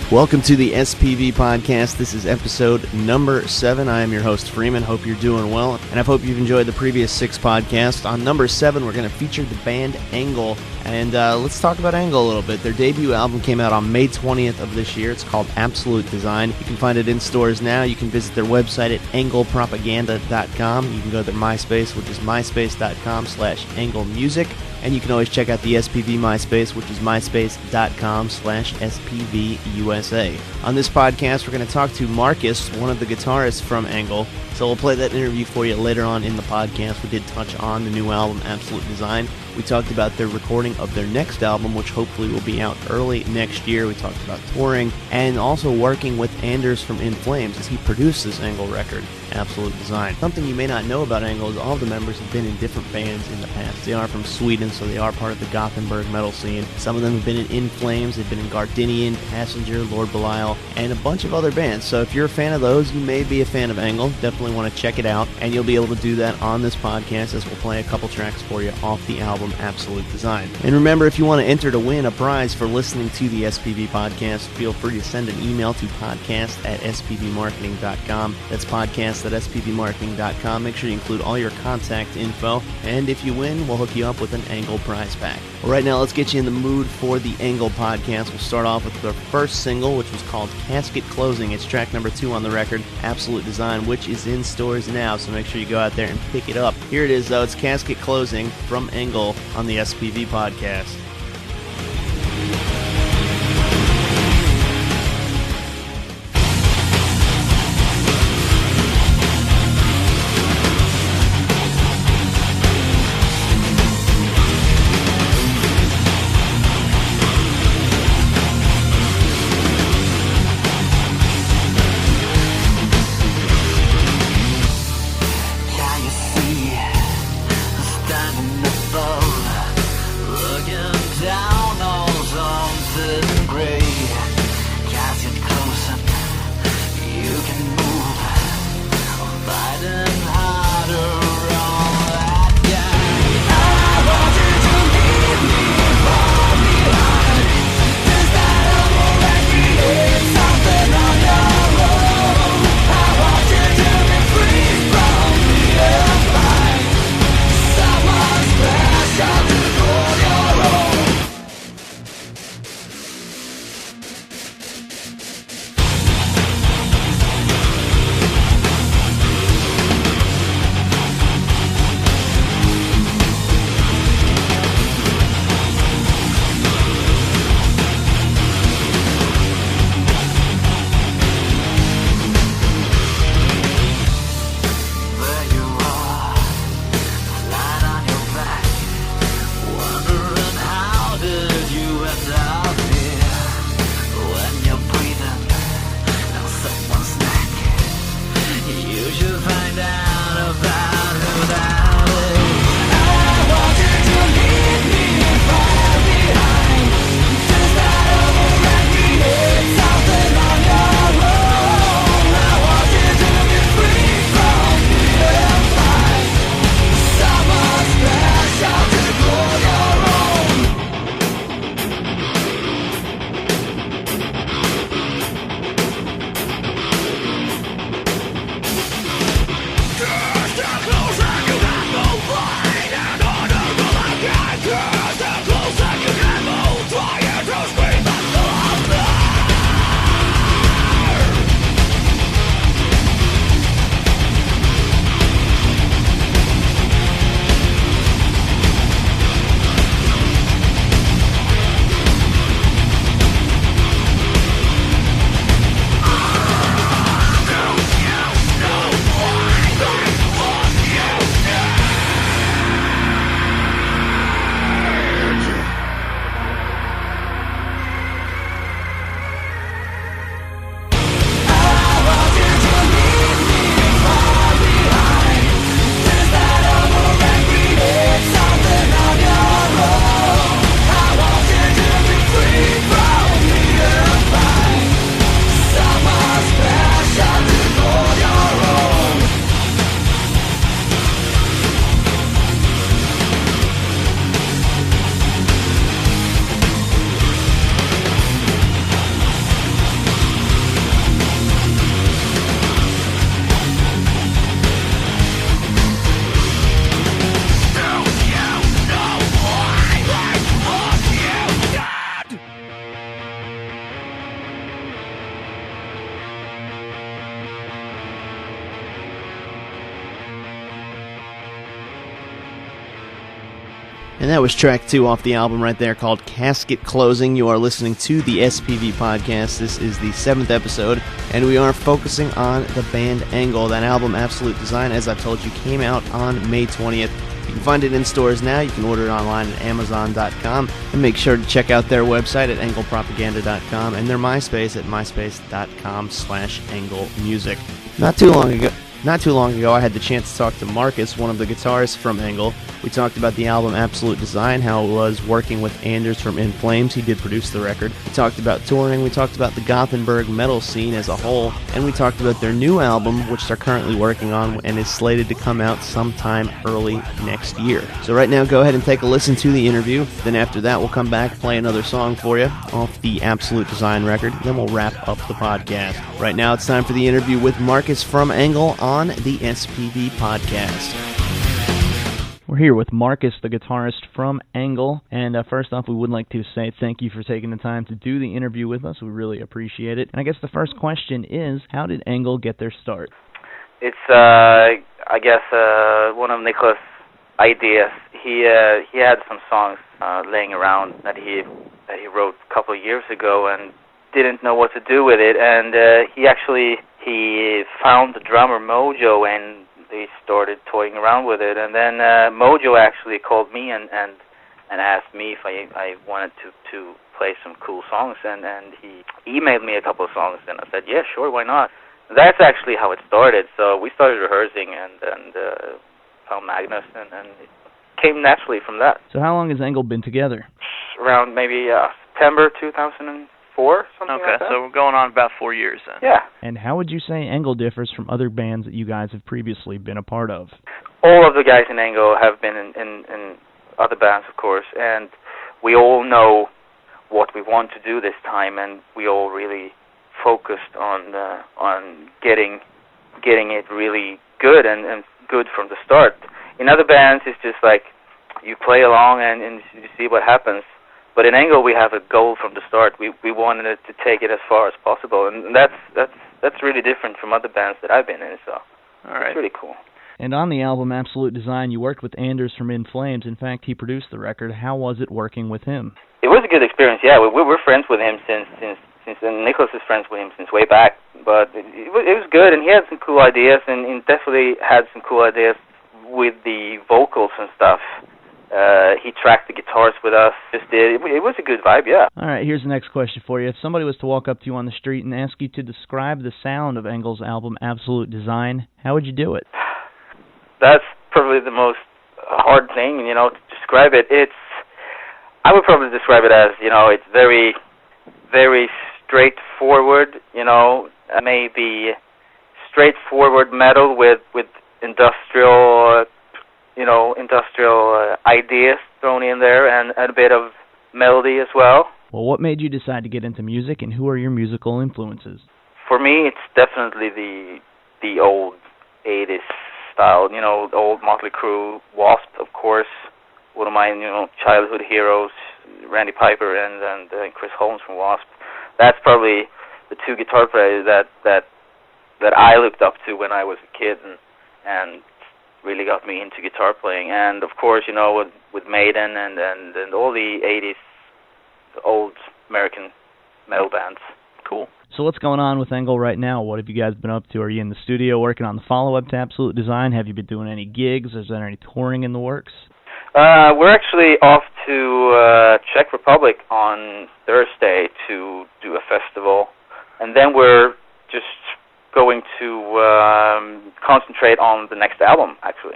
Welcome to the SPV Podcast. This is episode number 7. I am your host, Freeman. Hope you're doing well, and I hope you've enjoyed the previous 6 podcasts. On number 7, we're going to feature the band Engel, and let's talk about Engel a little bit. Their debut album came out on May 20th of this year. It's called Absolute Design. You can find it in stores now. You can visit their website at engelpropaganda.com. You can go to their MySpace, which is myspace.com/engelmusic. And you can always check out the SPV MySpace, which is myspace.com/SPVUSA. On this podcast, we're going to talk to Marcus, one of the guitarists from Engel. So we'll play that interview for you later on in the podcast. We did touch on the new album, Absolute Design. We talked about their recording of their next album, which hopefully will be out early next year. We talked about touring and also working with Anders from In Flames as he produced this Engel record, Absolute Design. Something you may not know about Engel is all of the members have been in different bands in the past. They are from Sweden, so they are part of the Gothenburg metal scene. Some of them have been in Flames, they've been in Gardinian, Passenger, Lord Belial, and a bunch of other bands. So if you're a fan of those, you may be a fan of Engel. Definitely want to check it out, and you'll be able to do that on this podcast as we'll play a couple tracks for you off the album Absolute Design. And remember, if you want to enter to win a prize for listening to the SPV Podcast, feel free to send an email to podcast@spvmarketing.com. That's podcast@spvmarketing.com. Make sure you include all your contact info, and if you win, we'll hook you up with an Engel prize pack. Well, right now, let's get you in the mood for the Engel podcast. We'll start off with their first single, which was called Casket Closing. It's track number 2 on the record, Absolute Design, which is in stores now, so make sure you go out there and pick it up. Here it is, though. It's Casket Closing from Engel on the SPV Podcast. Can you see standing above, looking And that was track 2 off the album right there called Casket Closing. You are listening to the SPV Podcast. This is the 7th episode, and we are focusing on the band Engel. That album, Absolute Design, as I've told you, came out on May 20th. You can find it in stores now. You can order it online at Amazon.com. And make sure to check out their website at engelpropaganda.com and their MySpace at myspace.com/engelmusic. Not too long ago, I had the chance to talk to Marcus, one of the guitarists from Engel. We talked about the album Absolute Design, how it was working with Anders from In Flames. He did produce the record. We talked about touring. We talked about the Gothenburg metal scene as a whole. And we talked about their new album, which they're currently working on and is slated to come out sometime early next year. So right now, go ahead and take a listen to the interview. Then after that, we'll come back, play another song for you off the Absolute Design record. Then we'll wrap up the podcast. Right now, it's time for the interview with Marcus from Engel on the SPV Podcast. We're here with Marcus, the guitarist from Engel, and first off, we would like to say thank you for taking the time to do the interview with us. We really appreciate it. And I guess the first question is, how did Engel get their start? It's, I guess, one of Nicholas' ideas. He had some songs laying around that he wrote a couple of years ago and didn't know what to do with it, and he found the drummer Mojo, and they started toying around with it. And then Mojo actually called me and asked me if I wanted to play some cool songs, and he emailed me a couple of songs, and I said, yeah, sure, why not? That's actually how it started. So we started rehearsing and found Magnus, and it came naturally from that. So how long has Engel been together? Around maybe September 2004. Something like that. Okay, so we're going on about 4 years then. Yeah. And how would you say Engel differs from other bands that you guys have previously been a part of? All of the guys in Engel have been in other bands, of course, and we all know what we want to do this time, and we all really focused on getting it really good and good from the start. In other bands, it's just like you play along and you see what happens. But in Engel, we have a goal from the start. We wanted it to take it as far as possible, and that's really different from other bands that I've been in. So all right. It's really cool. And on the album Absolute Design, you worked with Anders from In Flames. In fact, he produced the record. How was it working with him? It was a good experience. Yeah, we're friends with him since and Nicholas is friends with him since way back. But it was good, and he had some cool ideas, and he definitely had some cool ideas with the vocals and stuff. He tracked the guitars with us. It was a good vibe, yeah. All right, here's the next question for you. If somebody was to walk up to you on the street and ask you to describe the sound of Engel's album Absolute Design, how would you do it? That's probably the most hard thing, to describe it. I would probably describe it as, it's very, very straightforward, maybe straightforward metal with industrial ideas thrown in there, and a bit of melody as well. Well, what made you decide to get into music, and who are your musical influences? For me, it's definitely the old 80s style, old Motley Crue, Wasp, of course, one of my childhood heroes, Randy Piper and Chris Holmes from Wasp. That's probably the two guitar players that I looked up to when I was a kid, and really got me into guitar playing. And of course, with Maiden and all the 80s old American metal bands. Cool. So what's going on with Engel right now? What have you guys been up to? Are you in the studio working on the follow-up to Absolute Design? Have you been doing any gigs? Is there any touring in the works? We're actually off to Czech Republic on Thursday to do a festival, and then we're just going to concentrate on the next album, actually.